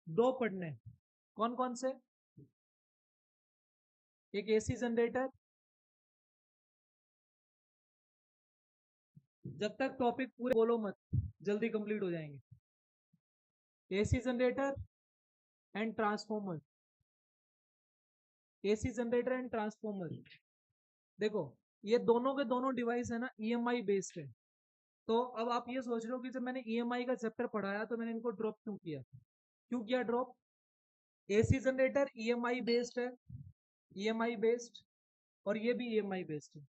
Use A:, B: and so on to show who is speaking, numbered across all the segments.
A: दो पढ़ने, कौन कौन से? एक एसी जनरेटर, जब तक टॉपिक पूरे बोलो मत, जल्दी कंप्लीट हो जाएंगे। AC generator and transformer, AC generator and transformer. देखो ये दोनों के दोनों डिवाइस है ना ईएमआई बेस्ड है। तो अब आप ये सोच रहे हो कि जब मैंने ईएमआई का चैप्टर पढ़ाया तो मैंने इनको ड्रॉप क्यों किया? क्यों किया drop? AC generator EMI based है, ईएमआई बेस्ड, और ये भी ईएमआई बेस्ड है।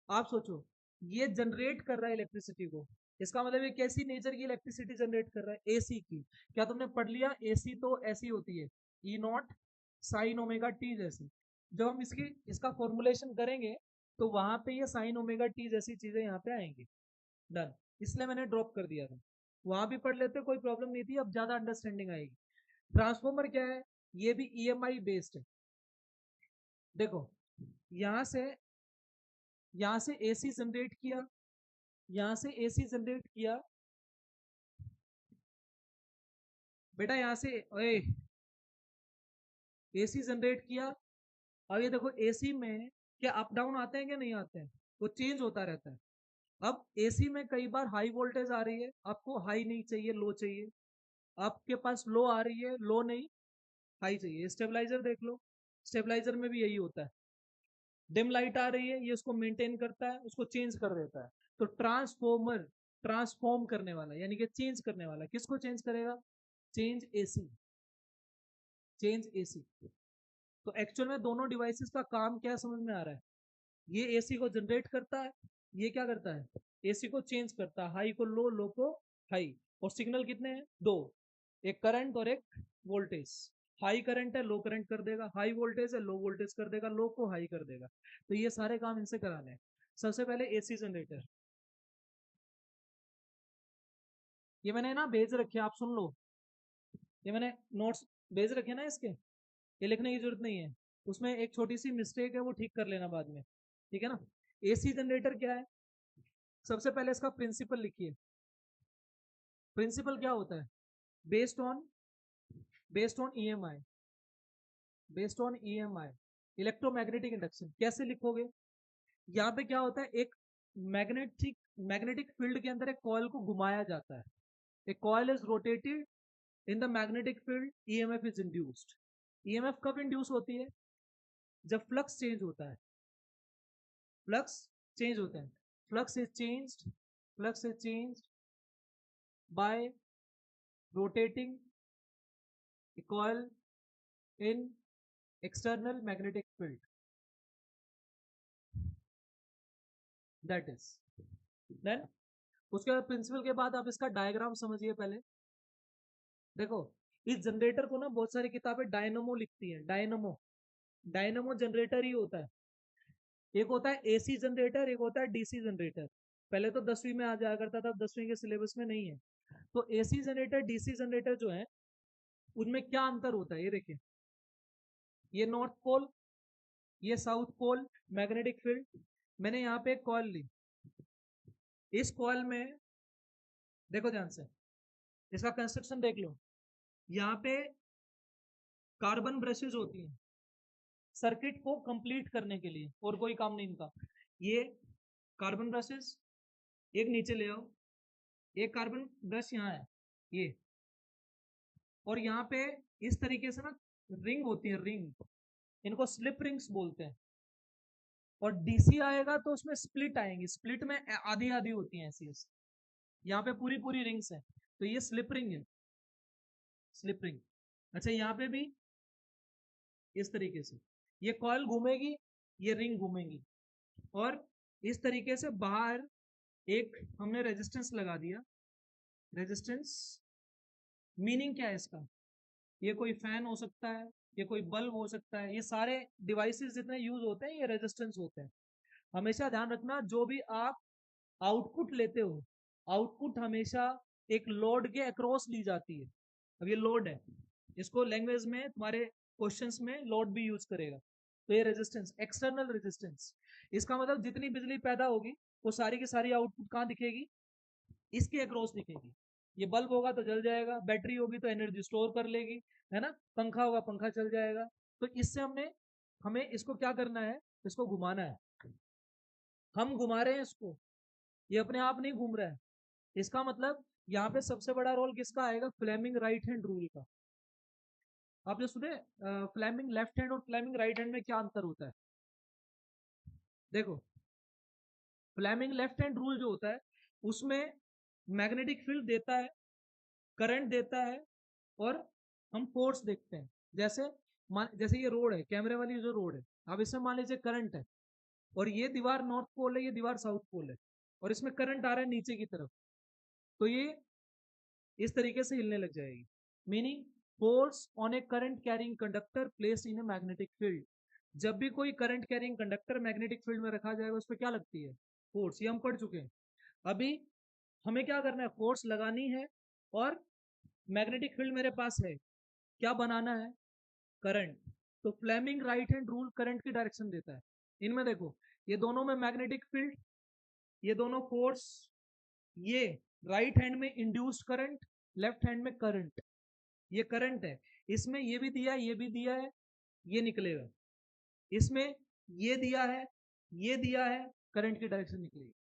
A: आप सोचो ये जनरेट कर रहा है इलेक्ट्रिसिटी को, इसका मतलब ये कैसी नेचर की इलेक्ट्रिसिटी जनरेट कर रहा है? एसी की। क्या तुमने पढ़ लिया एसी तो ऐसी होती है ई नॉट साइन ओमेगा टी जैसी। जब हम इसका फॉर्मुलेशन करेंगे तो वहां पे ये साइन ओमेगा टी जैसी चीजें यहाँ पे आएंगी। डन, इसलिए मैंने ड्रॉप कर दिया था। वहां भी पढ़ लेते कोई प्रॉब्लम नहीं थी, अब ज्यादा अंडरस्टैंडिंग आएगी। ट्रांसफॉर्मर क्या है? ये भी ईएमआई बेस्ड है। देखो यहाँ से एसी जनरेट किया, यहाँ से एसी जनरेट किया बेटा, यहाँ से ओए एसी जनरेट किया। अब ये देखो एसी में क्या अप डाउन आते हैं क्या नहीं आते हैं? वो चेंज होता रहता है। अब एसी में कई बार हाई वोल्टेज आ रही है, आपको हाई नहीं चाहिए, लो चाहिए। आपके पास लो आ रही है, लो नहीं, हाई चाहिए। स्टेबलाइजर देख लो, स्टेबलाइजर में भी यही होता है। डिम लाइट आ रही है, ये उसको मेंटेन करता है, उसको चेंज कर देता है। तो ट्रांसफॉर्मर ट्रांसफॉर्म करने वाला यानी कि चेंज करने वाला, किसको चेंज करेगा? Change AC, change AC. तो एक्चुअल में दोनों डिवाइसेस का काम क्या समझ में आ रहा है? ये एसी को जनरेट करता है, ये क्या करता है? एसी को चेंज करता है, हाई को लो, लो को हाई। और सिग्नल कितने हैं? दो, एक करंट और एक वोल्टेज। हाई करंट है लो करंट कर देगा, हाई वोल्टेज है लो वोल्टेज कर देगा, लो को हाई कर देगा। तो ये सारे काम इनसे कराने हैं। सबसे पहले एसी जनरेटर, ये मैंने ना भेज रखे, आप सुन लो। ये मैंने नोट्स भेज रखे ना इसके, ये लिखने की जरूरत नहीं है। उसमें एक छोटी सी मिस्टेक है, वो ठीक कर लेना बाद में, ठीक है ना? एसी जनरेटर क्या है? सबसे पहले इसका प्रिंसिपल लिखिए। प्रिंसिपल क्या होता है? Based on based on EMI, based on EMI, electromagnetic induction. कैसे लिखोगे? यहाँ पे क्या होता है, एक मैग्नेटिक मैग्नेटिक फील्ड के अंदर एक कॉइल को घुमाया जाता है। एक coil is rotated in the magnetic field, EMF is induced. EMF कब इंड्यूस होती है? जब फ्लक्स चेंज होता है, फ्लक्स चेंज होता है। Flux is changed by rotating a coil in external magnetic field, that is then उसके बाद प्रिंसिपल के बाद आप इसका डायग्राम समझिए पहले। देखो इस जनरेटर को ना बहुत सारी किताबें डायनमो लिखती है, डायनमो। डायनमो जनरेटर ही होता है। एक होता है एसी जनरेटर, एक होता है डीसी जनरेटर। पहले तो 10वीं में आ जाया करता था, अब 10वीं के सिलेबस में नहीं है। तो एसी जनरेटर डीसी जनरेटर जो है उनमें क्या अंतर होता है, ये देखिए। ये नॉर्थ पोल, ये साउथ पोल, मैग्नेटिक फील्ड। मैंने यहाँ पे एक कॉइल ली, इस कॉइल में देखो ध्यान से, इसका कंस्ट्रक्शन देख लो। यहाँ पे कार्बन ब्रशेज होती हैं सर्किट को कंप्लीट करने के लिए, और कोई काम नहीं इनका। ये कार्बन ब्रशेज, एक नीचे ले आओ, एक कार्बन ब्रश यहाँ है ये, और यहाँ पे इस तरीके से ना रिंग होती है, रिंग, इनको स्लिप रिंग्स बोलते हैं। और डीसी आएगा तो उसमें स्प्लिट आएंगी, स्प्लिट में आधी आधी होती है ऐसी ऐसी। यहाँ पे पूरी पूरी रिंग्स है, तो ये स्लिप रिंग है, स्लिप रिंग। अच्छा यहाँ पे भी इस तरीके से ये कॉइल घूमेगी, ये रिंग घूमेगी, और इस तरीके से बाहर एक हमने रेजिस्टेंस लगा दिया। रेजिस्टेंस मीनिंग क्या है इसका? ये कोई फैन हो सकता है, ये कोई बल्ब हो सकता है, ये सारे डिवाइसेस जितने यूज होते हैं ये रेजिस्टेंस होते हैं। हमेशा ध्यान रखना जो भी आप आउटपुट लेते हो, आउटपुट हमेशा एक लोड के अक्रॉस ली जाती है। अब ये लोड है, इसको लैंग्वेज में तुम्हारे क्वेश्चंस में लोड भी यूज करेगा। तो ये रेजिस्टेंस, एक्सटर्नल रेजिस्टेंस, इसका मतलब जितनी बिजली पैदा होगी वो सारी की सारी आउटपुट कहाँ दिखेगी? इसके अक्रॉस दिखेगी। ये बल्ब होगा तो जल जाएगा, बैटरी होगी तो एनर्जी स्टोर कर लेगी, है ना, पंखा होगा पंखा चल जाएगा। तो इससे हमें इसको क्या करना है, इसको घुमाना है, हम घुमा रहे हैं इसको, ये अपने आप नहीं घूम रहा है। इसका मतलब यहाँ पे सबसे बड़ा रोल किसका आएगा, फ्लेमिंग राइट हैंड रूल का। आप जो सुने फ्लेमिंग लेफ्ट हैंड और फ्लेमिंग राइट हैंड में क्या अंतर होता है, देखो फ्लेमिंग लेफ्ट हैंड रूल जो होता है उसमें मैग्नेटिक फील्ड देता है, करंट देता है, और हम फोर्स देखते हैं। जैसे ये रोड है, कैमरे वाली जो रोड है, अब इसमें मान लीजिए करंट है, और ये दीवार नॉर्थ पोल है, ये दीवार साउथ पोल है, और इसमें करंट आ रहा है नीचे की तरफ, तो ये इस तरीके से हिलने लग जाएगी। Meaning force on A current carrying conductor placed in a magnetic field. जब भी कोई current carrying conductor magnetic field में रखा जाएगा उस पर क्या लगती है, फोर्स। ये हम पढ़ चुके हैं। अभी हमें क्या करना है, फोर्स लगानी है, और मैग्नेटिक फील्ड मेरे पास है, क्या बनाना है, करंट। तो Fleming right hand rule current की डायरेक्शन देता है। इनमें देखो ये दोनों में मैग्नेटिक फील्ड, ये दोनों फोर्स, ये राइट हैंड में इंड्यूस्ड करंट, लेफ्ट हैंड में करंट, ये करंट है। इसमें ये भी दिया है, ये भी दिया है, ये निकलेगा। इसमें ये दिया है, ये दिया है, करंट की डायरेक्शन निकलेगी।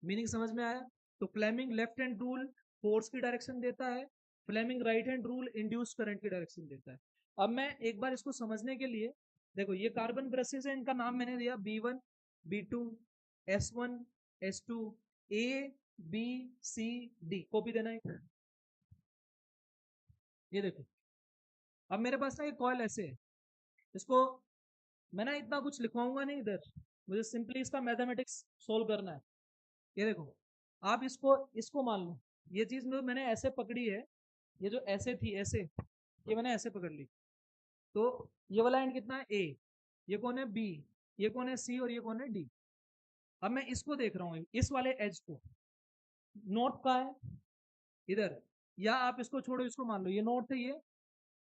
A: मीनिंग समझ में आया। तो Fleming left hand rule force की डायरेक्शन देता है, Fleming right hand rule induce current की डायरेक्शन देता है। अब मैं एक बार इसको समझने के लिए, देखो ये कार्बन ब्रशेस है, इनका नाम मैंने दिया B1 B2 S1 S2 A B C D, copy देना है। ये देखो अब मेरे पास ना एक कॉइल ऐसे है, इसको मैं ना इतना कुछ लिखवाऊंगा नहीं इधर, मुझे सिंपली इसका मैथमेटिक्स सोल्व करना है। ये देखो आप इसको इसको मान लो, ये चीज मैंने ऐसे पकड़ी है, ये जो ऐसे थी ऐसे, ये मैंने ऐसे पकड़ ली, तो ये वाला एंड कितना है A, ये कौन है B, ये कौन है C, और ये कौन है D। अब मैं इसको देख रहा हूँ, इस वाले एज को, नॉर्थ का है इधर, या आप इसको छोड़ो, इसको मान लो ये नॉर्थ है, ये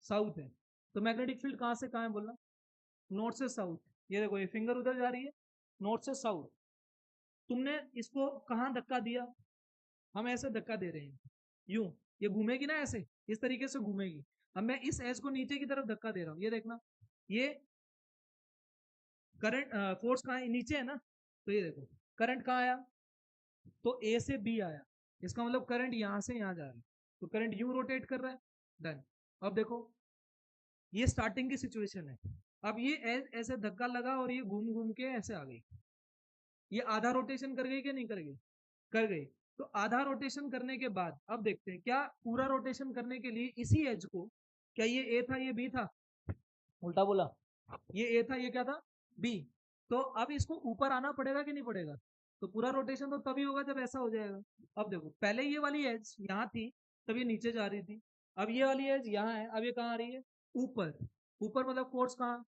A: साउथ है, तो मैग्नेटिक फील्ड कहाँ से कहाँ है बोलना, नॉर्थ से साउथ। ये देखो ये फिंगर उधर जा रही है, नॉर्थ से साउथ। तुमने इसको कहाँ धक्का दिया, हम ऐसे धक्का दे रहे हैं, यूं, ये घूमेगी ना ऐसे, इस तरीके से घूमेगी। अब मैं इस एज को नीचे की तरफ धक्का दे रहा हूँ, ये देखना, ये करंट फोर्स कहाँ है, नीचे है ना, तो ये देखो करंट कहाँ आया, तो ए से बी आया, इसका मतलब करंट यहाँ से यहाँ जा रहा है, तो करंट यूं रोटेट कर रहा है। डन। अब देखो ये स्टार्टिंग की सिचुएशन है, अब ये ऐसे धक्का लगा और ये घूम घूम के ऐसे आ गई, ये आधा रोटेशन कर गई कि नहीं कर गई, कर गई। तो आधा रोटेशन करने के बाद अब देखते हैं क्या पूरा रोटेशन करने के लिए इसी एज को, क्या ये ए था ये बी था, उल्टा बोला, ये ए था ये क्या था बी, तो अब इसको ऊपर आना पड़ेगा कि नहीं पड़ेगा, तो पूरा रोटेशन तो तभी होगा जब ऐसा हो जाएगा। अब देखो पहले ये वाली एज यहाँ थी, तब ये नीचे जा रही थी, अब ये वाली एज यहाँ है, अब ये कहाँ आ रही है, ऊपर। ऊपर मतलब फोर्स कहाँ,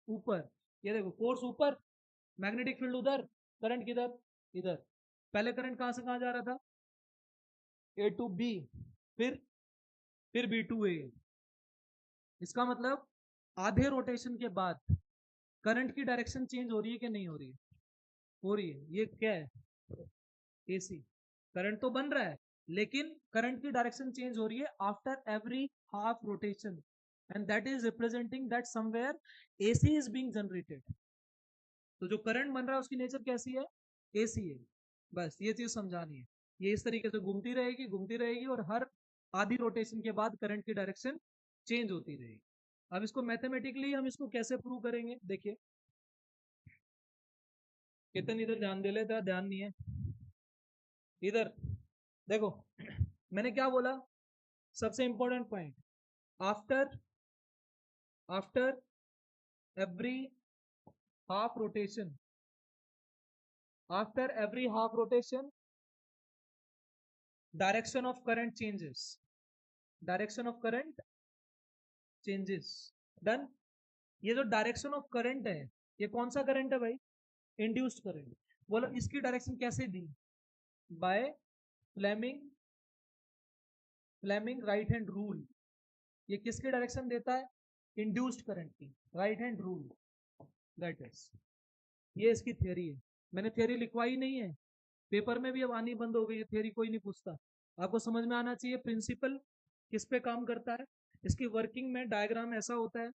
A: ऊपर। ये देखो फोर्स ऊपर, मैग्नेटिक फील्ड उधर, करंट किधर, इधर। पहले करंट कहाँ से कहाँ जा रहा था, ए टू बी, फिर बी टू ए। इसका मतलब आधे रोटेशन के बाद करंट की डायरेक्शन चेंज हो रही है कि नहीं हो रही है, हो रही है। ये क्या है, एसी। करंट तो बन रहा है, लेकिन करंट की डायरेक्शन चेंज हो रही है after every half rotation, and that is representing that somewhere AC is being generated. तो जो करंट बन रहा है उसकी नेचर कैसी है, एसी है। बस ये चीज समझानी है। ये इस तरीके से घूमती रहेगी, और हर आधी रोटेशन के बाद करंट की डायरेक्शन चेंज होती रहेगी। अब इसको मैथमेटिकली हम इसको कैसे प्रूव करेंगे, देखिए कितने इधर ध्यान दे लेता, ध्यान नहीं है इधर। देखो मैंने क्या बोला, सबसे important point, after after every half rotation, after every half rotation direction of current changes, direction of current changes. Done. ये जो डायरेक्शन ऑफ करंट है, ये कौन सा करंट है भाई, इंड्यूस्ड करंट। बोलो इसकी डायरेक्शन कैसे दी, by Fleming Fleming right hand rule. ये किसकी डायरेक्शन देता है, इंड्यूस्ड करंट की, right hand rule, that is. ये इसकी थ्योरी है। मैंने थ्योरी लिखवाई नहीं है, पेपर में भी अब आनी बंद हो गई है, थ्योरी कोई नहीं पूछता। आपको समझ में आना चाहिए प्रिंसिपल किस पे काम करता है, इसकी वर्किंग में डायग्राम ऐसा होता है।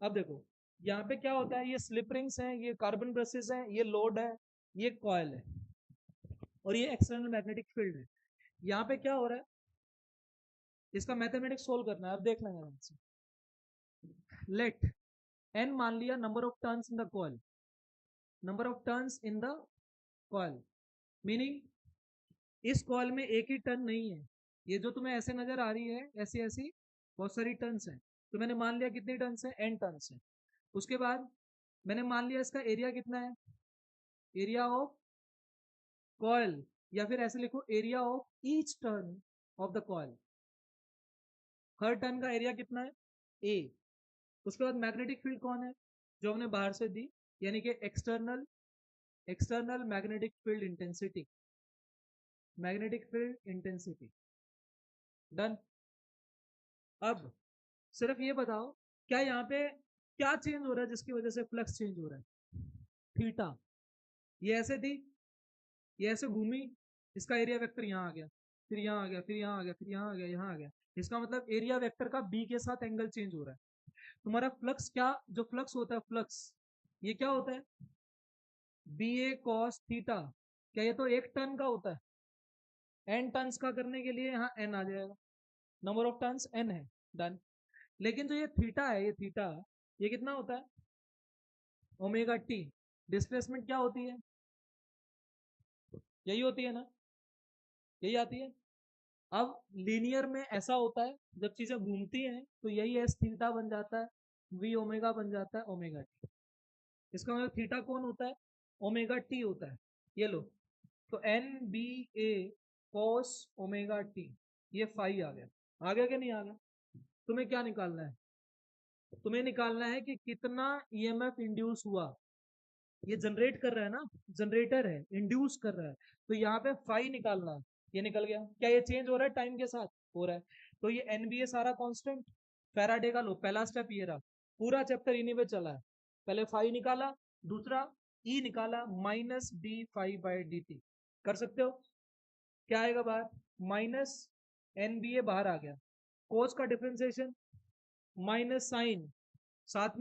A: अब देखो यहाँ पे क्या होता है, ये स्लिप रिंग्स हैं, ये कार्बन ब्रशेस हैं, ये लोड है, ये कॉयल है और ये एक्सटर्नल मैग्नेटिक फील्ड है। यहाँ पे क्या हो रहा है, इसका मैथमेटिक्स सोल्व करना है। अब देख लेंगे हमसे, लेट एन मान लिया number of turns in the coil, number of turns in the coil, meaning इस कॉयल में एक ही टर्न नहीं है, ये जो तुम्हें ऐसे नजर आ रही है ऐसी ऐसी बहुत सारी टर्न्स हैं। तो मैंने मान लिया कितनी टर्न्स है, एन टर्न्स है। उसके बाद मैंने मान लिया इसका एरिया कितना है, एरिया ऑफ कॉयल, या फिर ऐसे लिखो area of each turn off the coil, her turn का एरिया कितना है, ए। उसके बाद मैग्नेटिक फील्ड कौन है, जो हमने बाहर से दी, यानी कि external external magnetic field intensity, magnetic field intensity. Done. अब सिर्फ ये बताओ, क्या यहाँ पे क्या चेंज हो रहा है जिसकी वजह से फ्लक्स चेंज हो रहा है, थीटा। ये ऐसे थी, ये ऐसे घूमी, इसका एरिया वेक्टर यहाँ आ गया, फिर यहाँ आ गया, फिर यहाँ आ गया, फिर यहाँ आ गया, यहाँ आ गया। इसका मतलब एरिया वेक्टर का बी के साथ एंगल चेंज हो रहा है। तुम्हारा फ्लक्स क्या, जो फ्लक्स होता है फ्लक्स, ये क्या होता है, बी ए कॉस थीटा। क्या ये तो एक टर्न का होता है, एन टर्न्स का करने के लिए यहाँ एन आ जाएगा, नंबर ऑफ टर्न्स एन है। डन। लेकिन जो ये थीटा है, ये थीटा ये कितना होता है, ओमेगा टी। डिस्प्लेसमेंट क्या होती है, यही होती है ना, यही आती है। अब लीनियर में ऐसा होता है, जब चीजें घूमती हैं तो यही एस थीटा बन जाता है, वी ओमेगा बन जाता है ओमेगा टी। इसका मतलब थीटा कौन होता है, ओमेगा टी होता है। ये लो, तो एन बी ए कॉस ओमेगा टी, ये फाई आ गया कि नहीं आ गया। तुम्हें क्या निकालना है, तुम्हें निकालना है कि कितना ईएमएफ इंड्यूस हुआ, ये जनरेट कर रहा है ना, जनरेटर है, इंड्यूस कर रहा है, तो यहाँ पे फाई निकालना है। ये निकल गया, क्या ये चेंज हो रहा है टाइम के साथ, हो रहा है। तो ये एनबीए सारा कांस्टेंट, फैराडे का लो, पहला स्टेप ये रहा, पूरा चैप्टर इन्हीं पे चला है। पहले फाई निकाला, दूसरा ई निकाला, minus d phi by d t. कर सकते हो, क्या आएगा बाहर, माइनस एनबीए बाहर आ गया, कोस का डिफ्रेंसिएशन माइनस साइन, साथ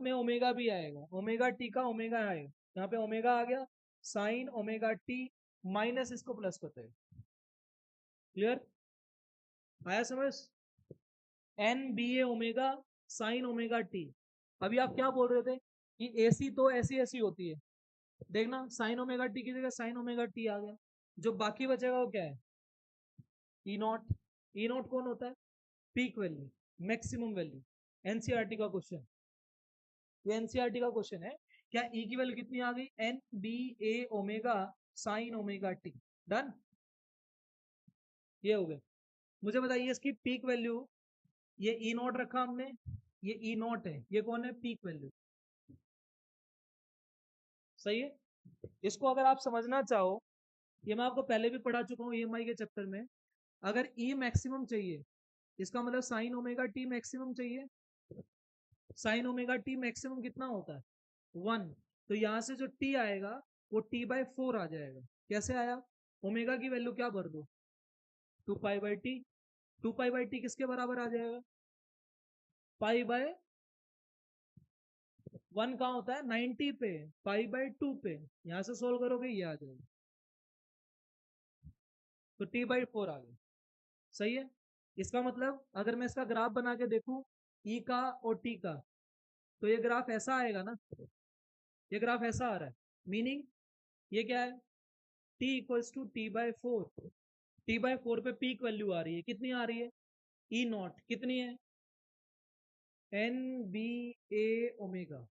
A: में ओमेगा भी आएगा, ओमेगा टी का ओमेगा आएगा, यहाँ पे ओमेगा आ गया, साइन ओमेगा टी माइनस इसको प्लस करते हैं। क्लियर, आया समझ, N B A omega sine omega T. अभी आप क्या बोल रहे थे कि एसी तो ऐसी ऐसी होती है, देखना साइन ओमेगा टी की जगह साइन ओमेगा टी आ गया, जो बाकी बचेगा वो क्या है, ई नॉट। ई नॉट कौन होता है, peak value, maximum value. NCERT का क्वेश्चन, ये एनसीईआरटी का क्वेश्चन है। क्या ई की वैल्यू कितनी आ गई, N B A omega sine omega t. Done, ये हो गया। मुझे बताइए इसकी पीक वैल्यू, ये ई नॉट रखा हमने, ये ई नॉट है, ये कौन है, पीक वैल्यू। सही है। इसको अगर आप समझना चाहो, ये मैं आपको पहले भी पढ़ा चुका हूँ ईएमआई के चैप्टर में, अगर ई मैक्सिमम चाहिए, इसका मतलब साइन ओमेगा टी मैक्सिमम चाहिए। साइन ओमेगा टी मैक्सिमम कितना होता है, 1। तो यहाँ से जो टी आएगा वो t/4 आ जाएगा। कैसे आया, ओमेगा की वैल्यू क्या भर दो, 2π/t। 2π/t किसके बराबर आ जाएगा, π/1 कहाँ होता है, 90 पे, π/2 पे, यहाँ से सोल्व करोगे ये आ जाएगा, तो t/4 आ गया। सही है। इसका मतलब अगर मैं इसका ग्राफ बना के देखूं, ई का और टी का, तो ये ग्राफ ऐसा आएगा ना, ये ग्राफ ऐसा आ रहा है, मीनिंग ये क्या है, t equals to t/4। t/4 पे पीक वैल्यू आ रही है, कितनी आ रही है, ई नॉट कितनी है, N B A omega,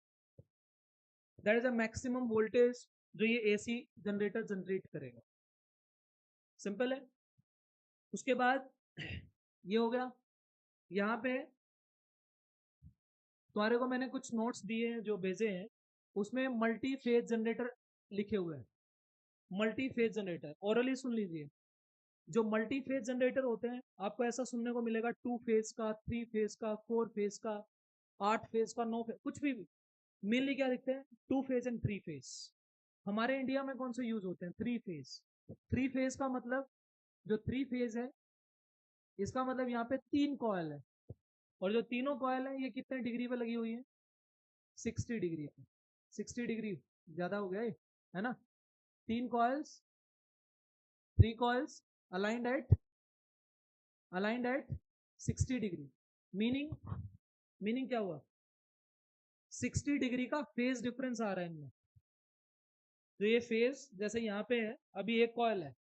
A: that is a maximum voltage जो ये एसी जनरेटर जनरेट करेगा। सिंपल है। उसके बाद ये हो गया। यहाँ पे तुम्हारे को मैंने कुछ नोट्स दिए हैं जो भेजे हैं, उसमें मल्टी फेज जनरेटर लिखे हुए हैं, मल्टी फेज जनरेटर ओरली सुन लीजिए। जो मल्टी फेज जनरेटर होते हैं आपको ऐसा सुनने को मिलेगा, 2 फेज का, 3 फेज का, 4 फेज का, 8 फेज का, 9 फेज, कुछ भी। मेनली क्या दिखते हैं, 2 फेज एंड 3 फेज। हमारे इंडिया में कौन से यूज होते हैं, 3 फेज। 3 फेज का मतलब जो 3 फेज है इसका मतलब यहाँ पे 3 कॉयल है, और जो तीनों कॉयल है ये कितने डिग्री पे लगी हुई है? 60 डिग्री पे। 60 डिग्री ज्यादा हो गया है ना? 3 coils aligned at 60 degree. Meaning क्या हुआ? 60 डिग्री का फेज डिफरेंस आ रहा है इनमें। तो ये फेज जैसे यहाँ पे है, अभी एक कॉयल है,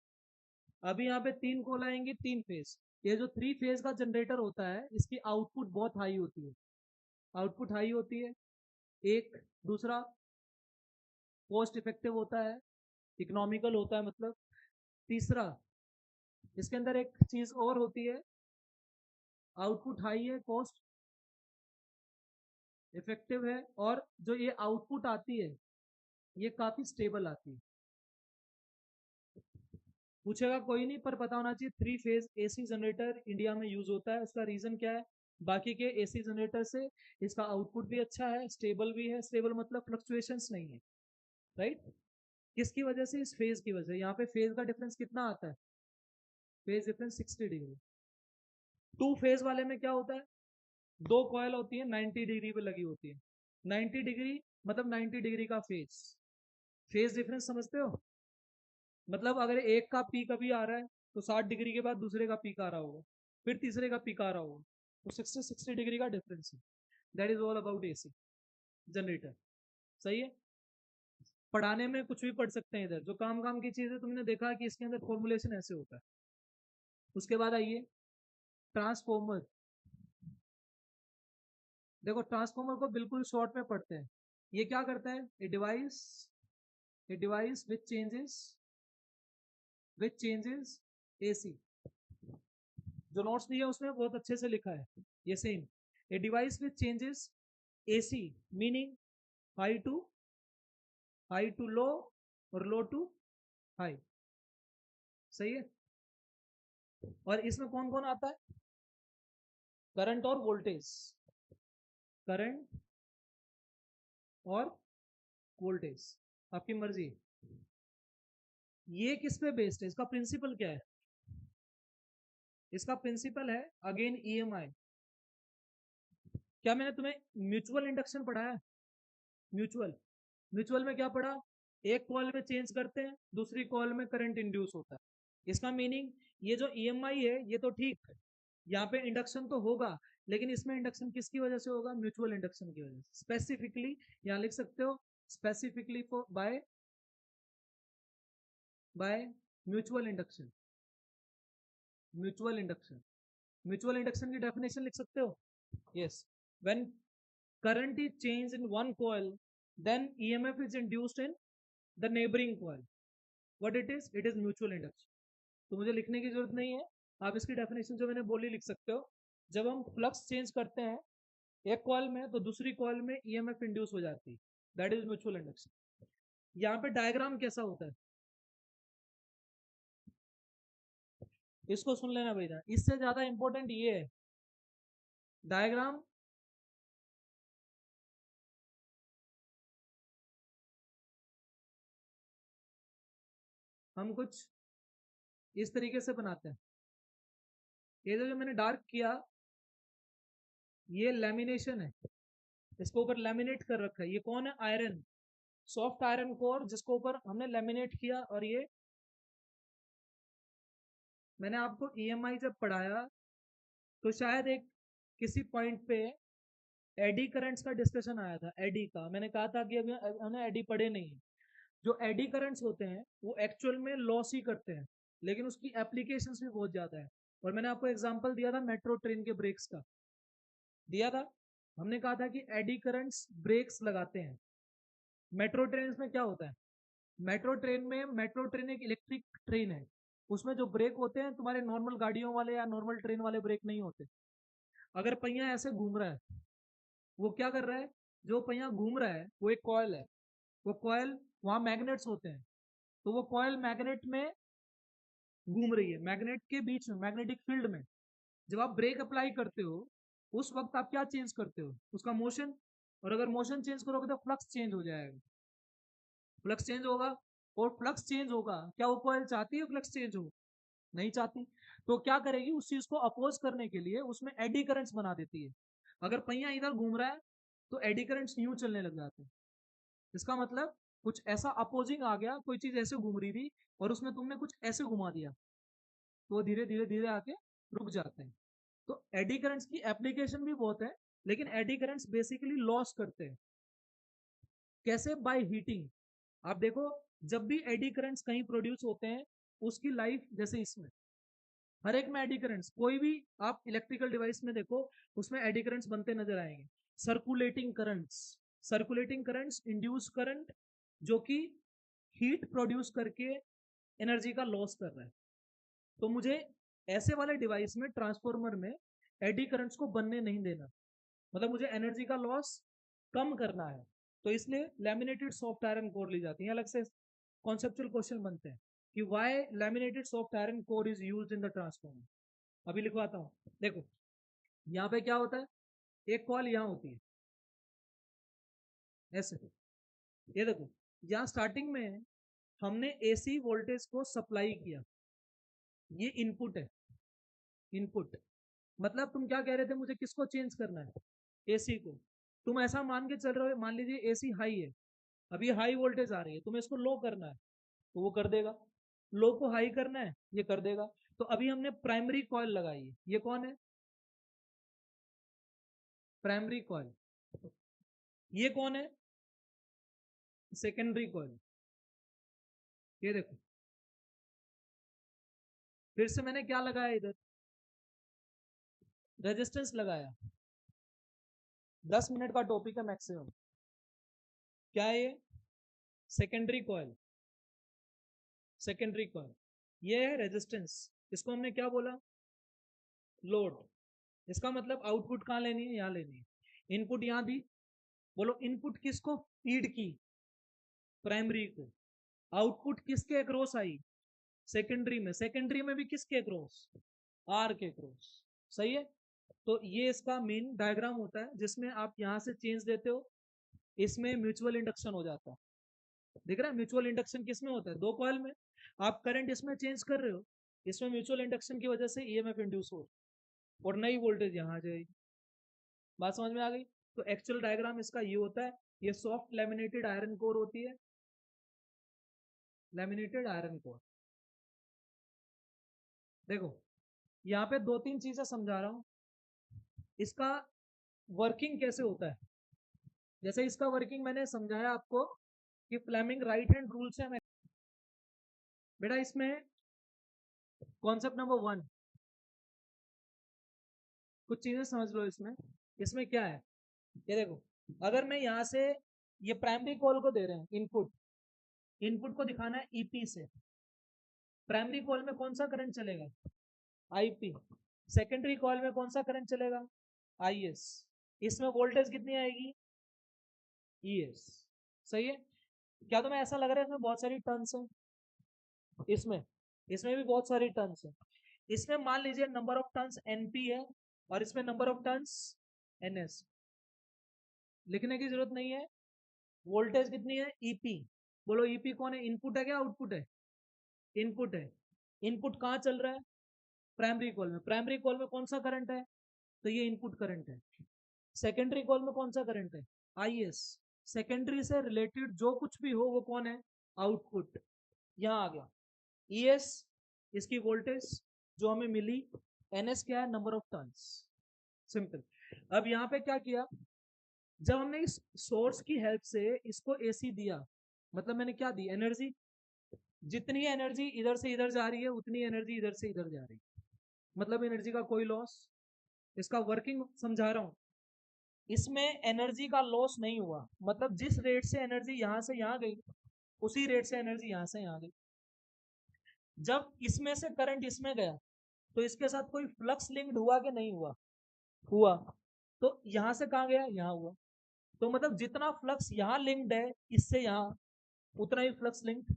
A: अभी यहाँ पे 3 कॉल आएंगे, 3 फेज। ये जो 3 फेज का जनरेटर होता है इसकी आउटपुट बहुत हाई होती है, आउटपुट हाई होती है। एक दूसरा कॉस्ट इफेक्टिव होता है, इकोनॉमिकल होता है मतलब। तीसरा इसके अंदर एक चीज और होती है, आउटपुट हाई है, कॉस्ट इफेक्टिव है, और जो ये आउटपुट आती है ये काफी स्टेबल आती है। पूछेगा कोई नहीं, पर पता होना चाहिए 3 फेज एसी जनरेटर इंडिया में यूज होता है। उसका रीजन क्या है? बाकी के एसी जनरेटर से इसका आउटपुट भी अच्छा है, स्टेबल भी है। स्टेबल मतलब फ्लक्चुएशंस नहीं है, राइट? किसकी वजह से? इस फेज की वजह से। यहाँ पे फेज का डिफरेंस कितना आता है? Phase difference 60 degree. 2 फेज वाले में क्या होता है? 2 कॉयल होती है, 90 डिग्री पे लगी होती है। 90 डिग्री मतलब 90 डिग्री का फेज। फेज डिफरेंस समझते हो? मतलब अगर एक का पीक अभी आ रहा है तो 60 डिग्री के बाद दूसरे का पीक आ रहा होगा, फिर तीसरे का पीक आ रहा होगा, तो 60 डिग्री का डिफरेंस है। That is all about AC generator. सही है? पढ़ाने में कुछ भी पढ़ सकते हैं, इधर जो काम की चीज है तुमने देखा कि इसके अंदर फॉर्मुलेशन ऐसे होता है। उसके बाद आइए ट्रांसफॉर्मर। देखो ट्रांसफॉर्मर को बिल्कुल शॉर्ट में पढ़ते हैं। ये क्या करता है? A device which changes AC. जो नोट्स दिया उसमें बहुत अच्छे से लिखा है ये same. A device which changes AC, meaning high to low और लो टू हाई। सही है? और इसमें कौन कौन आता है? करंट और वोल्टेज। करंट और वोल्टेज आपकी मर्जी। ये किस पे बेस्ड है? इसका प्रिंसिपल क्या है? इसका प्रिंसिपल है अगेन ईएमआई। क्या मैंने तुम्हें म्यूचुअल इंडक्शन पढ़ाया? म्यूचुअल म्यूचुअल में क्या पढ़ा? एक कॉल में चेंज करते हैं, दूसरी कॉल में करंट इंड्यूस होता है। इसका मीनिंग ये जो ईएमआई है ये तो ठीक, यहाँ पे इंडक्शन तो होगा, लेकिन इसमें इंडक्शन किसकी वजह से होगा? म्यूचुअल इंडक्शन की वजह से। स्पेसिफिकली यहाँ लिख सकते हो, specifically for by mutual induction. Mutual induction mutual induction की डेफिनेशन लिख सकते हो। Yes, when current is changed in one coil, then EMF is induced in the neighboring coil. What it is? It is mutual induction. तो मुझे लिखने की जरूरत नहीं है, आप इसकी डेफिनेशन जो मैंने बोली लिख सकते हो। जब हम फ्लक्स चेंज करते हैं एक कॉइल में तो दूसरी कॉइल में EMF इंड्यूस हो जाती है, दैट इज म्यूचुअल इंडक्शन। यहाँ पे डायग्राम कैसा होता है इसको सुन लेना भैया, इससे ज्यादा इंपॉर्टेंट ये है डायग्राम। हम कुछ इस तरीके से बनाते हैं। ये जो मैंने डार्क किया ये लेमिनेशन है, इसके ऊपर लेमिनेट कर रखा है। ये कौन है? आयरन, सॉफ्ट आयरन कोर जिसको ऊपर हमने लेमिनेट किया। और ये मैंने आपको ईएमआई जब पढ़ाया तो शायद एक किसी पॉइंट पे एडी करंट्स का डिस्कशन आया था। एडी का मैंने कहा था कि अभी हमने एडी पढ़े नहीं है। जो एडी करंट्स होते हैं वो एक्चुअल में लॉस ही करते हैं, लेकिन उसकी एप्लीकेशंस भी बहुत ज्यादा है। और मैंने आपको एग्जांपल दिया था मेट्रो ट्रेन के ब्रेक्स का, दिया था। हमने कहा था कि एडी करंट्स ब्रेक्स लगाते हैं। मेट्रो ट्रेन में क्या होता है? मेट्रो ट्रेन एक इलेक्ट्रिक ट्रेन है, उसमें जो ब्रेक होते हैं तुम्हारे नॉर्मल गाड़ियों वाले या नॉर्मल ट्रेन वाले ब्रेक नहीं होते। अगर पहिया ऐसे घूम रहा है, वो क्या कर रहा है? जो पहिया घूम रहा है वो एक कॉयल है, वो कॉयल, वहां मैग्नेट्स होते हैं, तो वो कॉयल मैग्नेट में घूम रही है, मैग्नेट के बीच में, मैग्नेटिक फील्ड में। जब आप ब्रेक अप्लाई करते हो उस वक्त आप क्या चेंज करते हो? उसका मोशन। और अगर मोशन चेंज करोगे तो फ्लक्स चेंज हो जाएगा, फ्लक्स चेंज होगा। और फ्लक्स चेंज होगा, क्या वो कॉयल चाहती है फ्लक्स चेंज हो? नहीं चाहती, तो क्या करेगी, उस चीज को अपोज करने के लिए उसमें एडी करंट्स बना देती है। अगर पहिया इधर घूम रहा है तो एडी करंट्स यूं चलने लग जाते हैं। इसका मतलब कुछ ऐसा अपोजिंग आ गया, कोई चीज ऐसे घूम रही थी और उसमें तुमने कुछ ऐसे घुमा दिया, तो वो धीरे धीरे धीरे आके रुक जाते हैं। तो एडी करंट्स की एप्लीकेशन भी बहुत है, लेकिन एडी करंट्स बेसिकली लॉस करते हैं। कैसे? By heating. आप देखो, जब भी एडी करंट्स कहीं प्रोड्यूस होते हैं, उसकी लाइफ, जैसे इसमें हर एक में एडी करंट्स, कोई भी आप इलेक्ट्रिकल डिवाइस में देखो उसमें एडी करंट्स बनते नजर आएंगे। सर्कुलेटिंग करंट्स इंड्यूस करंट जो कि हीट प्रोड्यूस करके एनर्जी का लॉस कर रहा है। तो मुझे ऐसे वाले डिवाइस में, ट्रांसफॉर्मर में, एडी करंट्स को बनने नहीं देना, मतलब मुझे एनर्जी का लॉस कम करना है। तो इसलिए लैमिनेटेड सॉफ्ट आयरन कोर ली जाती है। अलग से कॉन्सेप्चुअल क्वेश्चन बनते हैं कि why laminated soft iron core is used in the transformer. अभी लिखवाता हूँ। देखो यहाँ पे क्या होता है, एक कॉल यहाँ होती है ऐसे, ये देखो यहाँ स्टार्टिंग में हमने एसी वोल्टेज को सप्लाई किया, ये इनपुट है। इनपुट मतलब तुम क्या कह रहे थे, मुझे किसको चेंज करना है, एसी को। तुम ऐसा मान के चल रहे हो, मान लीजिए एसी हाई है, अभी हाई वोल्टेज आ रही है, तुम्हें इसको लो करना है तो वो कर देगा। लो को हाई करना है, ये कर देगा। तो अभी हमने प्राइमरी कॉइल लगाई है, ये कौन है, प्राइमरी कॉइल। ये कौन है, सेकेंडरी कॉइल। ये देखो, फिर से मैंने क्या लगाया इधर, रेजिस्टेंस लगाया। 10 मिनट का टॉपिक है मैक्सिमम। क्या है ये, सेकेंडरी कॉइल। सेकेंडरी कॉइल, ये है रेजिस्टेंस, इसको हमने क्या बोला, लोड। इसका मतलब आउटपुट कहाँ लेनी है, यहाँ लेनी है। इनपुट यहाँ दी, बोलो इनपुट किसको फीड की, प्राइमरी को। आउटपुट किसके अक्रॉस आई, सेकेंडरी में। सेकेंडरी में भी किसके अक्रॉस, आर के अक्रॉस। सही है। तो ये इसका मेन डायग्राम होता है, जिसमें आप यहाँ से चेंज देते हो, इसमें म्यूचुअल इंडक्शन हो जाता है। दिख रहा है, म्यूचुअल इंडक्शन किसमें होता है, दो कॉइल में। आप करंट इसमें चेंज कर रहे हो, इसमें म्यूचुअल इंडक्शन की वजह से ईएमएफ इंड्यूस हो और नई वोल्टेज यहाँ आ जाएगी। बात समझ में आ गई। तो एक्चुअल डायग्राम इसका ये होता है। ये सॉफ्ट लैमिनेटेड आयरन कोर होती है, लैमिनेटेड आयरन कोर। देखो यहाँ पे दो तीन चीजें समझा रहा हूँ, इसका वर्किंग कैसे होता है। जैसे इसका वर्किंग मैंने समझाया आपको कि फ्लेमिंग राइट हैंड रूल से मैं, बेटा इसमें कॉन्सेप्ट नंबर 1, कुछ चीजें समझ लो इसमें। इसमें क्या है, ये देखो, अगर मैं यहाँ से, ये प्राइमरी कॉल को दे रहे हैं इनपुट, इनपुट को दिखाना है ईपी से। प्राइमरी कॉल में कौन सा करंट चलेगा, आईपी। सेकेंडरी कॉल में कौन सा करंट चलेगा, आईएस। इसमें वोल्टेज कितनी आएगी, ईएस। सही है। क्या तुम्हें ऐसा लग रहा है इसमें बहुत सारी टर्न्स है, इसमें इसमें भी बहुत सारी टर्न्स है। इसमें मान लीजिए नंबर ऑफ टर्न्स एनपी है और इसमें नंबर ऑफ टर्न्स एनएस। लिखने की जरूरत नहीं है। वोल्टेज कितनी है, ईपी। बोलो ईपी कौन है, इनपुट है क्या आउटपुट है, इनपुट है। इनपुट कहाँ चल रहा है, प्राइमरी कॉल में। प्राइमरी कॉल में कौन सा करंट है, तो ये इनपुट करंट है। सेकेंडरी कॉल में कौन सा करंट है, आईएस। सेकेंडरी से रिलेटेड जो कुछ भी हो वो कौन है, आउटपुट। यहाँ आ गया ईएस, इसकी वोल्टेज जो हमें मिली। एनएस क्या है, नंबर ऑफ टर्न्स। सिंपल। अब यहाँ पे क्या किया, जब हमने इस सोर्स की हेल्प से इसको एसी दिया, मतलब मैंने क्या दी, एनर्जी। जितनी एनर्जी इधर से इधर जा रही है उतनी एनर्जी इधर से इधर जा रही है, मतलब एनर्जी का कोई लॉस। इसका वर्किंग समझा रहा हूं। इसमें एनर्जी का लॉस नहीं हुआ, मतलब जिस रेट से एनर्जी यहां से यहां गई, उसी रेट से एनर्जी यहां से यहां गई। जब इसमें से करंट इसमें गया तो इसके साथ कोई फ्लक्स लिंक्ड हुआ कि नहीं हुआ, हुआ। तो यहां से कहां गया, यहां हुआ। तो मतलब जितना फ्लक्स यहाँ लिंक्ड है इससे यहाँ, उतना ही फ्लक्स लिंक्ड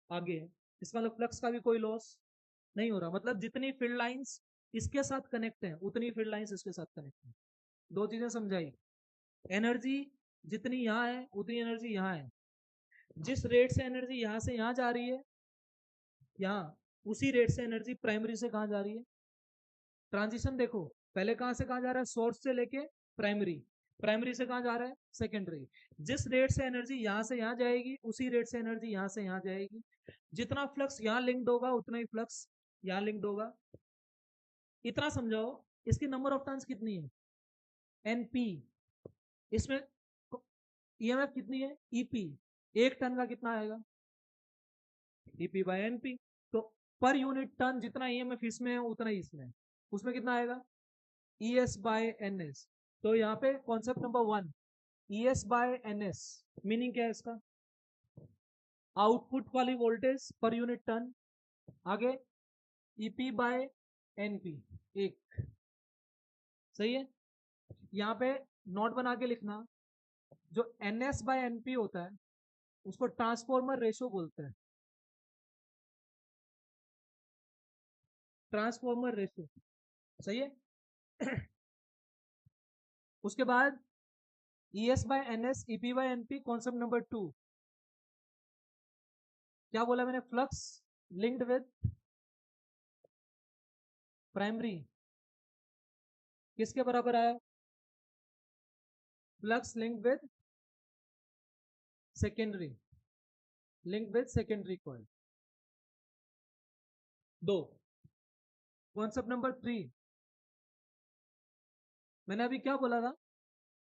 A: आगे है। इसका मतलब फ्लक्स का भी कोई लॉस नहीं हो रहा, मतलब जितनी फील्ड लाइंस इसके साथ कनेक्ट है उतनी फील्ड लाइंस इसके साथ कनेक्ट है। दो चीजें समझाई, एनर्जी जितनी यहाँ है उतनी एनर्जी यहाँ है। जिस रेट से एनर्जी यहाँ से यहाँ जा रही है, यहाँ उसी रेट से एनर्जी प्राइमरी से कहाँ जा रही है। ट्रांजिशन देखो, पहले कहाँ से कहाँ जा रहा है, सोर्स से लेके प्राइमरी, प्राइमरी से कहाँ जा रहा है, सेकेंडरी। जिस रेट से एनर्जी यहाँ से यहाँ जाएगी उसी रेट से एनर्जी यहाँ से यहाँ जाएगी। जितना फ्लक्स यहाँ लिंक्ड होगा उतना ही फ्लक्स यहाँ लिंक्ड होगा। इतना समझाओ। इसकी नंबर ऑफ टर्न्स कितनी है, एनपी। इसमें ईएमएफ कितनी है, ईपी। एक टन का कितना आएगा, ईपी बाय एनपी। तो पर यूनिट टन जितना ईएमएफ इसमें है उतना ही इसमें है, उसमें कितना आएगा, E S by N S. तो यहाँ पे concept number 1, E S by N S, meaning क्या है इसका, आउटपुट वाली वोल्टेज पर यूनिट टन। आगे ईपी बाय एनपी, एक, सही है। यहाँ पे नोट बना के लिखना, जो एन एस बाय एनपी होता है उसको ट्रांसफॉर्मर रेशो बोलते हैं, ट्रांसफॉर्मर रेशो, सही है। उसके बाद E S by N S, EP by NP, concept number 2, क्या बोला मैंने, फ्लक्स लिंक्ड विद प्राइमरी, किसके बराबर आया, flux linked with secondary, linked with secondary coil. 2, concept number 3, मैंने अभी क्या बोला था,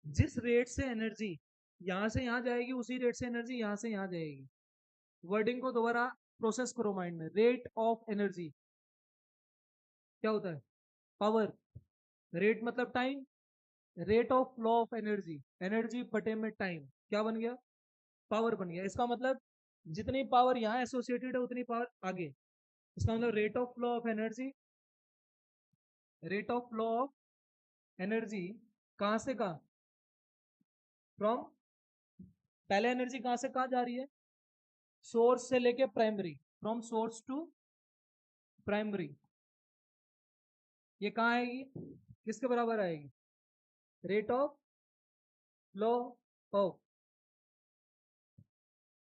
A: जिस रेट से एनर्जी यहां से यहां जाएगी उसी रेट से एनर्जी यहां से यहां जाएगी। वर्डिंग को दोबारा प्रोसेस करो माइंड में, रेट ऑफ एनर्जी क्या होता है, पावर, रेट मतलब time, rate of flow of energy, energy बटे में टाइम, क्या बन गया, पावर बन गया। इसका मतलब जितनी पावर यहाँ एसोसिएटेड है उतनी पावर आगे। इसका मतलब rate of flow of energy, rate of flow of energy कहां से कहां, फ्रॉम, पहले एनर्जी कहां से कहां जा रही है, सोर्स से लेके primary, from source to primary. ये कहां आएगी, किसके बराबर आएगी, rate of flow of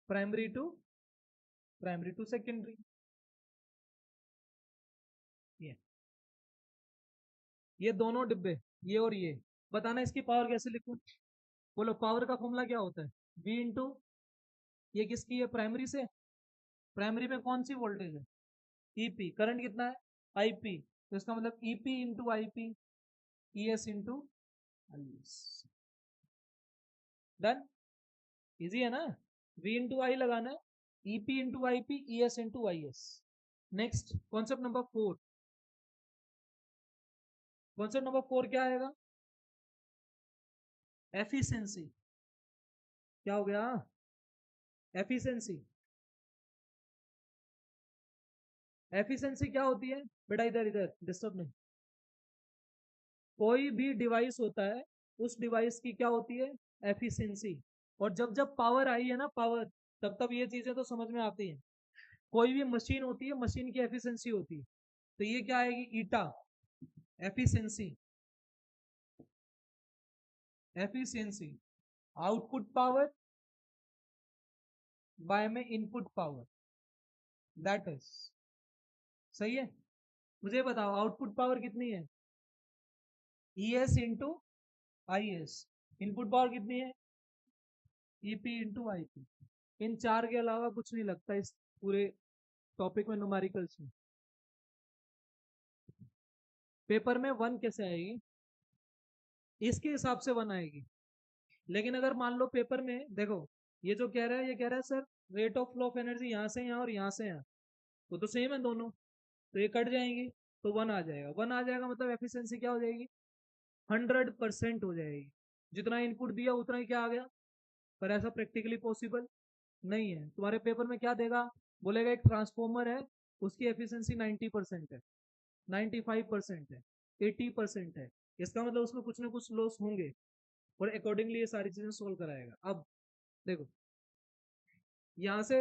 A: primary to secondary. ये दोनों डिब्बे, ये और ये, बताना इसकी पावर कैसे लिखूं। बोलो, पावर का फॉर्मूला क्या होता है, V इंटू, ये किसकी है, प्राइमरी से, प्राइमरी में कौन सी वोल्टेज है, ईपी, करंट कितना है, आईपी, तो इसका मतलब EP into IP, ES into IS. Done, easy है ना, V इंटू आई लगाना है, EP into IP, ES into IS. Next concept number 4, concept number 4 क्या आएगा, एफिशिएंसी। क्या हो गया, एफिशिएंसी। एफिशिएंसी क्या होती है बेटा, इधर इधर डिस्टर्ब नहीं, कोई भी डिवाइस होता है उस डिवाइस की क्या होती है, एफिशिएंसी। और जब जब पावर आई है ना, पावर, तब तब ये चीजें तो समझ में आती हैं। कोई भी मशीन होती है, मशीन की एफिशिएंसी होती है, तो ये क्या आएगी, eta, efficiency, efficiency, output power by में इनपुट पावर, दैट इज, सही है। मुझे बताओ आउटपुट पावर कितनी है, E S into I S, input power कितनी है, ईपी इंटू आई पी। इन चार के अलावा कुछ नहीं लगता इस पूरे टॉपिक में न्यूमेरिकल्स में। पेपर में 1 कैसे आएगी, इसके हिसाब से 1 आएगी। लेकिन अगर मान लो पेपर में देखो, ये जो कह रहा है, ये कह रहा है sir rate of flow of energy यहाँ से यहाँ और यहाँ से यहाँ, तो सेम है दोनों, तो ये कट जाएंगी, तो 1 आ जाएगा। 1 आ जाएगा मतलब एफिशिएंसी क्या हो जाएगी, 100% हो जाएगी। जितना इनपुट दिया उतना ही क्या आ गया, पर ऐसा प्रैक्टिकली पॉसिबल नहीं है। तुम्हारे पेपर में क्या देगा, बोलेगा एक ट्रांसफॉर्मर है, उसकी एफिशिएंसी 90% है, 95% है, 80% है, इसका मतलब उसमें कुछ ना कुछ लॉस होंगे, और अकॉर्डिंगली ये सारी चीजें सोल्व कराएगा। अब देखो, यहां से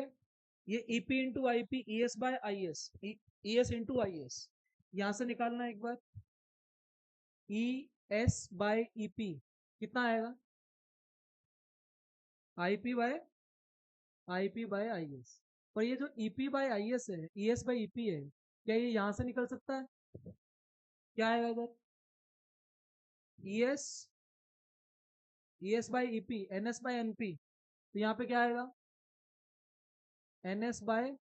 A: ये EP into I P, E S by I S, E S into I S, यहां से निकालना एक बार, E S by E P कितना आएगा, I P by I S, और ये जो ईपी बाय आईएस है, ईएस बाय ईपी है, क्या ये यहां से निकल सकता है? क्या आएगा इधर? ES, ES by EP, NS by NP, तो यहाँ पे क्या आएगा? NS by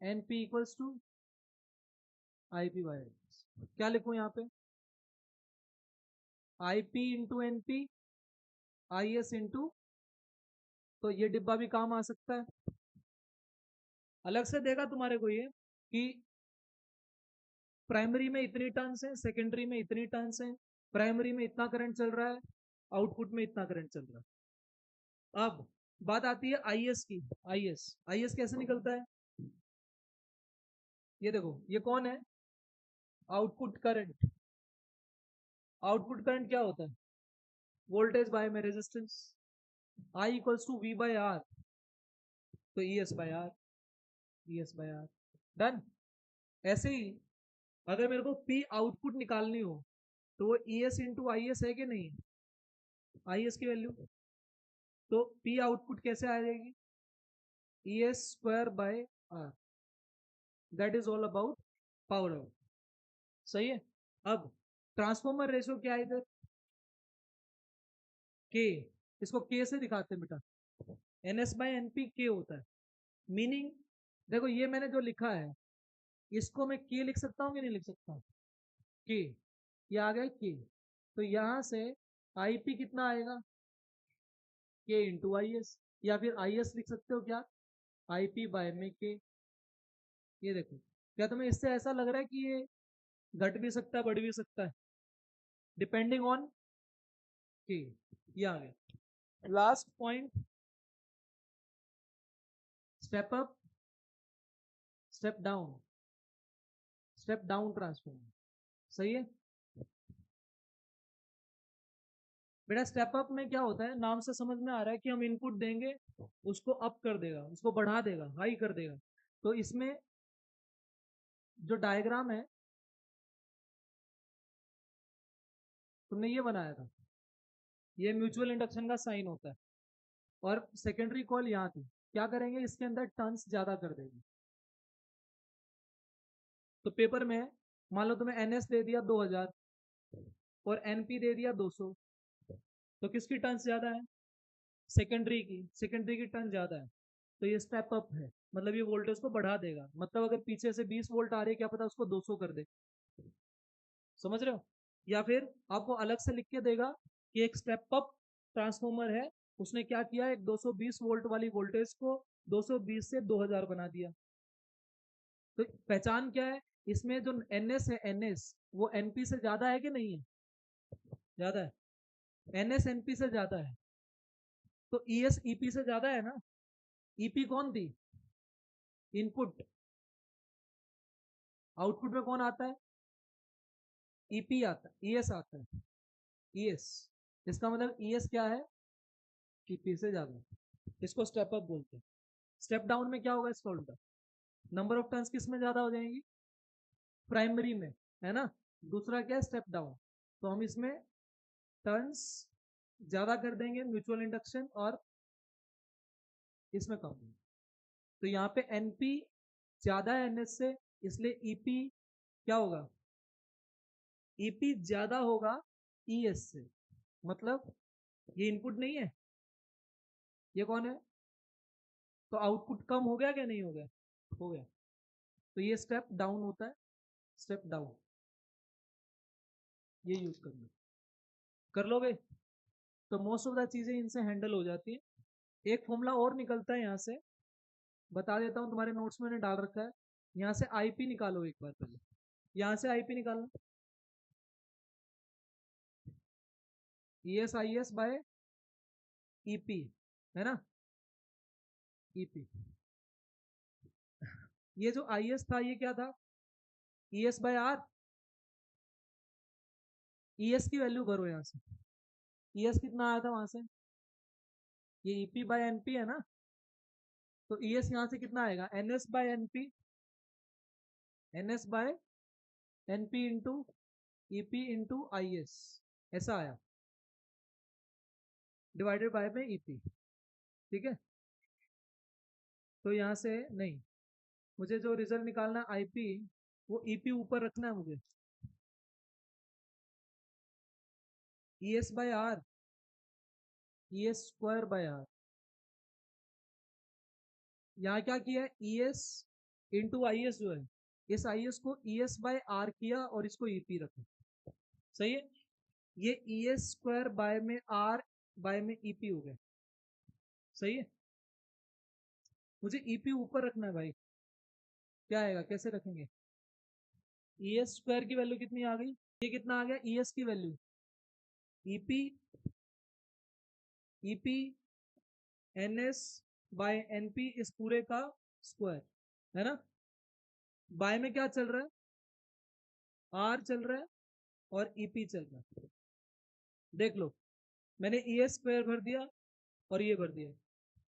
A: NP equals to IP by NS. क्या लिखूं यहाँ पे? IP into NP, IS into, तो ये डिब्बा भी काम आ सकता है। अलग से देगा तुम्हारे को ये कि प्राइमरी में इतनी टर्न्स है, सेकेंडरी में इतनी टर्न्स है, प्राइमरी में इतना करंट चल रहा है, आउटपुट में इतना करंट चल रहा है। अब बात आती है आईएस की। आईएस, आईएस कैसे निकलता है? ये देखो, ये कौन है? Output current. आउटपुट करंट क्या होता है? वोल्टेज बाय में resistance. I equals to V by R, तो E S by R, E S by R. Done. ऐसे ही अगर मेरे को पी आउटपुट निकालनी हो तो वो E S into I S है कि नहीं? आई एस की वैल्यू, तो पी आउटपुट कैसे आ जाएगी? E S square by R, that is all about power out. सही है। अब ट्रांसफॉर्मर रेशियो क्या है इधर? के, इसको के से दिखाते हैं बेटा। N S by N P के होता है। मीनिंग देखो, ये मैंने जो लिखा है इसको मैं के लिख सकता हूँ कि नहीं लिख सकता हूँ? के, ये आ गया के, तो यहां से आई पी कितना आएगा? के इंटू आई एस, या फिर आई एस लिख सकते हो क्या? आई पी बाय में के। ये देखो, क्या तुम्हें इससे ऐसा लग रहा है कि ये घट भी सकता है, बढ़ भी सकता है, डिपेंडिंग ऑन के? ये आ गया last point, step up, step down, step down transformer. सही है बेटा। स्टेप अप में क्या होता है, नाम से समझ में आ रहा है कि हम इनपुट देंगे, उसको अप कर देगा, उसको बढ़ा देगा, हाई कर देगा। तो इसमें जो डायग्राम है तुमने ये बनाया था, ये म्यूचुअल इंडक्शन का साइन होता है, और सेकेंडरी कॉल यहाँ थी। क्या करेंगे, इसके अंदर टर्न्स ज्यादा कर देंगे। तो पेपर में मान लो तुम्हें एनएस दे दिया 2000 और एनपी दे दिया 200, तो किसकी टर्न्स ज्यादा है? सेकेंडरी की, सेकेंडरी की टर्न ज्यादा है। तो ये स्टेप अप है, मतलब ये वोल्टेज को बढ़ा देगा। मतलब अगर पीछे से 20 वोल्ट आ रही है, क्या पता उसको 200 कर दे। समझ रहे हो? या फिर आपको अलग से लिख के देगा कि एक स्टेप अप ट्रांसफॉर्मर है, उसने क्या किया, एक 220 वोल्ट वाली वोल्टेज को 220 से 2000 बना दिया। तो पहचान क्या है इसमें? जो एनएस है, एनएस वो एनपी से ज्यादा है कि नहीं है? ज्यादा है। एनएस एनपी से ज्यादा है, तो ईएस ईपी से ज्यादा है ना। ईपी कौन थी? इनपुट। आउटपुट में कौन आता है? ईपी आता है, ईएस आता है, ईएस। इसका मतलब ईएस क्या है? ईपी से ज्यादा। इसको स्टेप अप बोलते हैं। स्टेप डाउन में क्या होगा इसका उल्टा? नंबर ऑफ टर्न्स किस में ज्यादा हो जाएंगी? प्राइमरी में, है ना। दूसरा क्या है? Step down. तो हम इसमें टर्न्स ज्यादा कर देंगे म्यूचुअल इंडक्शन, और इसमें कम। तो यहाँ पे एनपी ज्यादा है एनएस से, इसलिए ईपी क्या होगा? ईपी ज्यादा होगा ईएस से। मतलब ये इनपुट नहीं है, ये कौन है? तो आउटपुट कम हो गया क्या नहीं हो गया? हो गया। तो ये स्टेप डाउन होता है, स्टेप डाउन। ये यूज करना, कर लोगे तो मोस्ट ऑफ द चीजें इनसे हैंडल हो जाती है। एक फॉर्मूला और निकलता है यहाँ से, बता देता हूँ, तुम्हारे नोट्स में मैंने डाल रखा है। यहाँ से आईपी निकालो एक बार पहले, यहाँ से आईपी निकालना, E S I S by EP, है ना। ईपी, ये जो आई एस था ये क्या था? E S by R. E S की वैल्यू करो यहाँ से, ई एस कितना आया था वहां से? ये ईपी बाय एनपी है ना। तो ई एस यहाँ से कितना आएगा? N S by NP, N S by NP into EP into I S, ऐसा आया, डिवाइडेड बाय में ईपी। ठीक है, तो यहाँ से नहीं, मुझे जो रिजल्ट निकालना है आईपी, वो ईपी ऊपर रखना है मुझे। ES by R, ES square by R. यहाँ क्या किया है, ES इंटू IS जो है, इस IS को ES बाय आर किया और इसको ईपी रखा। सही है। ये ES स्क्वायर बाय में आर बाय में ईपी हो गया। सही है। मुझे ईपी ऊपर रखना है भाई। क्या आएगा, कैसे रखेंगे? ES स्क्वायर की वैल्यू कितनी आ गई, ये कितना आ गया ES की value, EP NS by NP इस पूरे का स्क्वायर, है ना। बाय में क्या चल रहा है, आर चल रहा है और ईपी चल रहा है। देख लो, मैंने ES स्क्वायर भर दिया और ये भर दिया।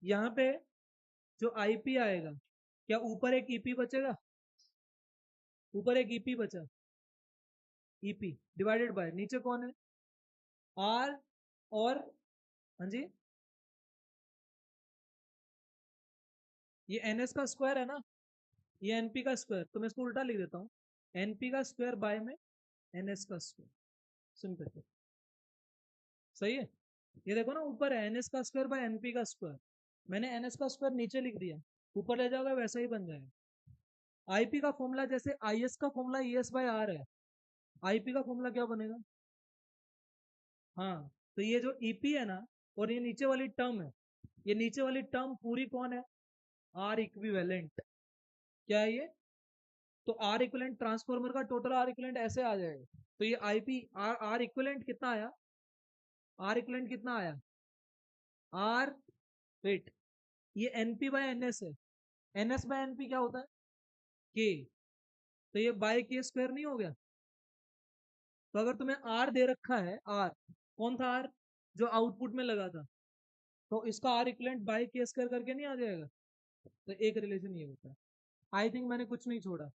A: यहाँ पे जो आईपी आएगा, क्या ऊपर एक ईपी बचेगा, ऊपर एक ईपी बचा, ईपी डिवाइडेड बाय नीचे कौन है, आर और, हाँ जी, ये NS का स्क्वायर है ना, ये NP का स्क्वायर, तो मैं इसको उल्टा लिख देता हूँ, NP का स्क्वायर बाय में NS का स्क्वायर, सिंपल। सही है। ये देखो ना, ऊपर है NS का स्क्वायर बाय NP का स्क्वायर, मैंने NS का स्क्वायर नीचे लिख दिया, ऊपर ले जाओगे वैसा ही बन जाएगा। आईपी का फॉर्मूला जैसे IS का फॉर्मूला ES बाय आर है, आईपी का फॉर्मूला क्या बनेगा, हाँ, तो ये जो ईपी है ना, और ये नीचे वाली टर्म है, ये नीचे वाली टर्म पूरी कौन है, आर इक्विवेलेंट। क्या है ये, तो आर इक्विवेलेंट ट्रांसफॉर्मर का टोटल आर इक्विवेलेंट ऐसे आ जाएगा। तो ये आईपी आर इक्विवेलेंट कितना आया, आर इक्विवेलेंट कितना आया, आर, वेट, ये एनपी बाय एनएस है, एनएस बाय एनपी क्या होता है, के, तो ये बाय के स्क्वायर नहीं हो गया। तो अगर तुम्हें आर दे रखा है, आर कौन था, आर जो आउटपुट में लगा था, तो इसका आर इक्विवेलेंट बाय के स्क्वायर करके नहीं आ जाएगा। तो एक रिलेशन ये होता है। आई थिंक मैंने कुछ नहीं छोड़ा,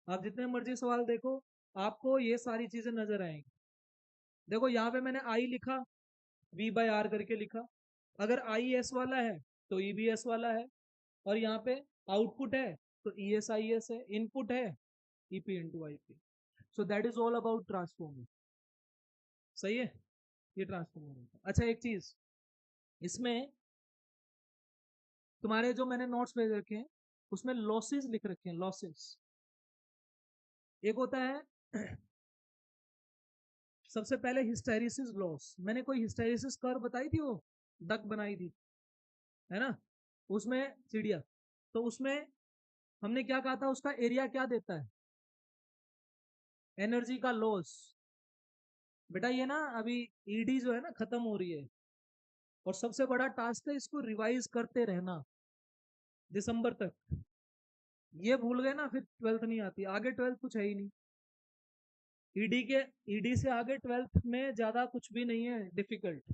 A: आप जितने मर्जी सवाल देखो, आपको ये सारी चीजें नजर आएंगी। देखो यहाँ पे मैंने आई लिखा, V बाय आर करके लिखा, अगर आई एस वाला है तो ई बी एस वाला है, और यहाँ पे आउटपुट है तो ई एस आई एस है, इनपुट है EP into I P. So that is all about transformer. सही है, ये ट्रांसफॉर्मर होता है। अच्छा, एक चीज इसमें, तुम्हारे जो मैंने नोट्स भेज रखे हैं उसमें लॉसेस लिख रखे हैं, लॉसेस। एक होता है सबसे पहले हिस्टेरिसिस लॉस, मैंने कोई हिस्टेरिसिस कर्व बताई थी, वो डक बनाई थी, है ना, उसमें चिड़िया, तो उसमें हमने क्या कहा था, उसका एरिया क्या देता है, एनर्जी का लॉस। बेटा ये ना अभी ईडी जो है ना खत्म हो रही है, और सबसे बड़ा टास्क है इसको रिवाइज करते रहना दिसंबर तक। ये भूल गए ना फिर ट्वेल्थ नहीं आती, आगे ट्वेल्थ कुछ है ही नहीं। ईडी के, ईडी से आगे ट्वेल्थ में ज्यादा कुछ भी नहीं है डिफिकल्ट,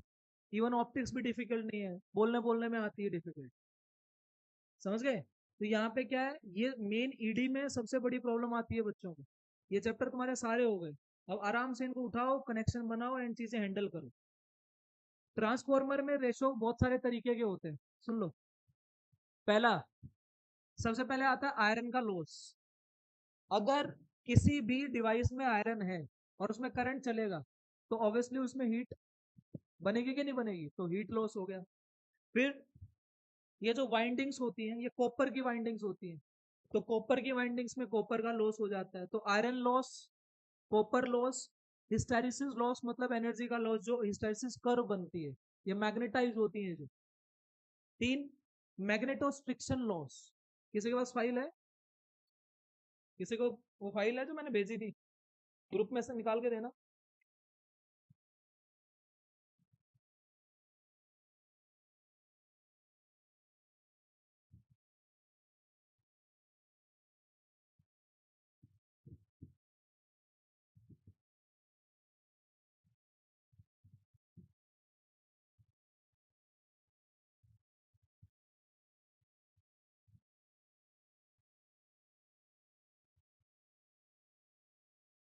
A: इवन ऑप्टिक्स भी डिफिकल्ट नहीं है, बोलने बोलने में आती है डिफिकल्ट। समझ गए। तो यहाँ पे क्या है, ये मेन ईडी में सबसे बड़ी प्रॉब्लम आती है बच्चों को। ये चैप्टर तुम्हारे सारे हो गए, अब आराम से इनको उठाओ, कनेक्शन बनाओ एंड चीजें हैंडल करो। ट्रांसफॉर्मर में रेशो बहुत सारे तरीके के होते हैं, सुन लो। पहला, सबसे पहले आता है आयरन का लॉस। अगर किसी भी डिवाइस में आयरन है और उसमें करंट चलेगा, तो ऑब्वियसली उसमें हीट बनेगी कि नहीं बनेगी, तो हीट लॉस हो गया। फिर ये जो वाइंडिंग्स होती हैं, ये कॉपर की वाइंडिंग्स होती हैं, तो कॉपर की वाइंडिंग्स में कॉपर का लॉस हो जाता है, तो iron loss, copper loss. Hysteresis loss मतलब एनर्जी का लॉस, जो हिस्टैरिसीस कर्व बनती है, ये मैग्नेटाइज होती है जो। तीन, मैग्नेटोस्ट्रिक्शन लॉस। किसी के पास फाइल है, किसी को वो फाइल है जो मैंने भेजी थी, ग्रुप में से निकाल के देना।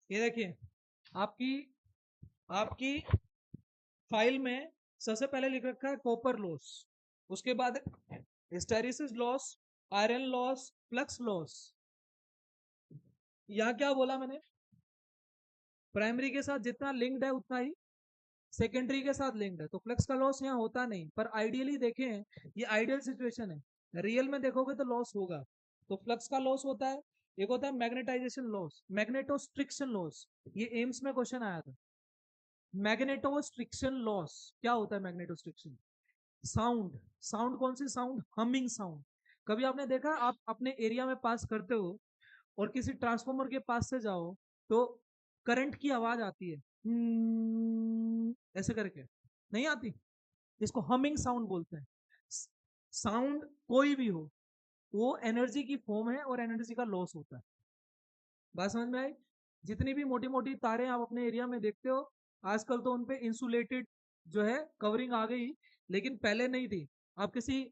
A: ये देखिए, आपकी आपकी फाइल में सबसे पहले लिख रखा है कॉपर लॉस, उसके बाद hysteresis loss, iron loss, flux loss, यहाँ क्या बोला मैंने, प्राइमरी के साथ जितना लिंक्ड है उतना ही सेकेंडरी के साथ लिंक्ड है, तो फ्लक्स का लॉस यहाँ होता नहीं, पर आइडियली देखें ये आइडियल सिचुएशन है, रियल में देखोगे तो लॉस होगा। तो फ्लक्स का लॉस होता है, एक होता है मैग्नेटाइजेशन लॉस, मैग्नेटोस्ट्रिक्शन लॉस, ये एम्स में क्वेश्चन आया था। मैग्नेटोस्ट्रिक्शन लॉस क्या होता है? मैग्नेटोस्ट्रिक्शन साउंड, साउंड कौन सी साउंड? Humming sound. कभी आपने देखा, आप अपने एरिया में पास करते हो और किसी ट्रांसफॉर्मर के पास से जाओ तो करंट की आवाज आती है, ऐसे करके, नहीं आती? इसको हमिंग साउंड बोलते हैं। साउंड कोई भी हो, वो एनर्जी की फॉर्म है और एनर्जी का लॉस होता है। बात समझ में आई? जितनी भी मोटी मोटी तारें आप अपने एरिया में देखते हो, आजकल तो उनपे इंसुलेटेड जो है कवरिंग आ गई, लेकिन पहले नहीं थी। आप किसी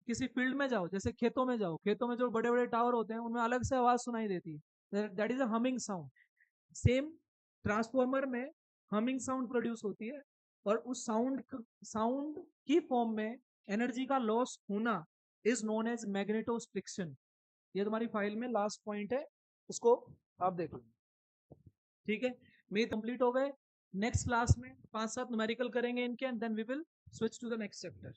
A: किसी फील्ड में जाओ, जैसे खेतों में जाओ, खेतों में जो बड़े बड़े टावर होते हैं उनमें अलग से आवाज सुनाई देती है, that is a humming sound. Same transformer में हमिंग साउंड प्रोड्यूस होती है, और उस साउंड की फॉर्म में एनर्जी का लॉस होना इज नोन एज मैग्नेटोस्ट्रिक्शन। ये तुम्हारी फाइल में लास्ट पॉइंट है, उसको आप देख लो। ठीक है, मेरे कंप्लीट हो गए। नेक्स्ट क्लास में 5-7 न्यूमेरिकल करेंगे इनके, and then we will switch to the next chapter.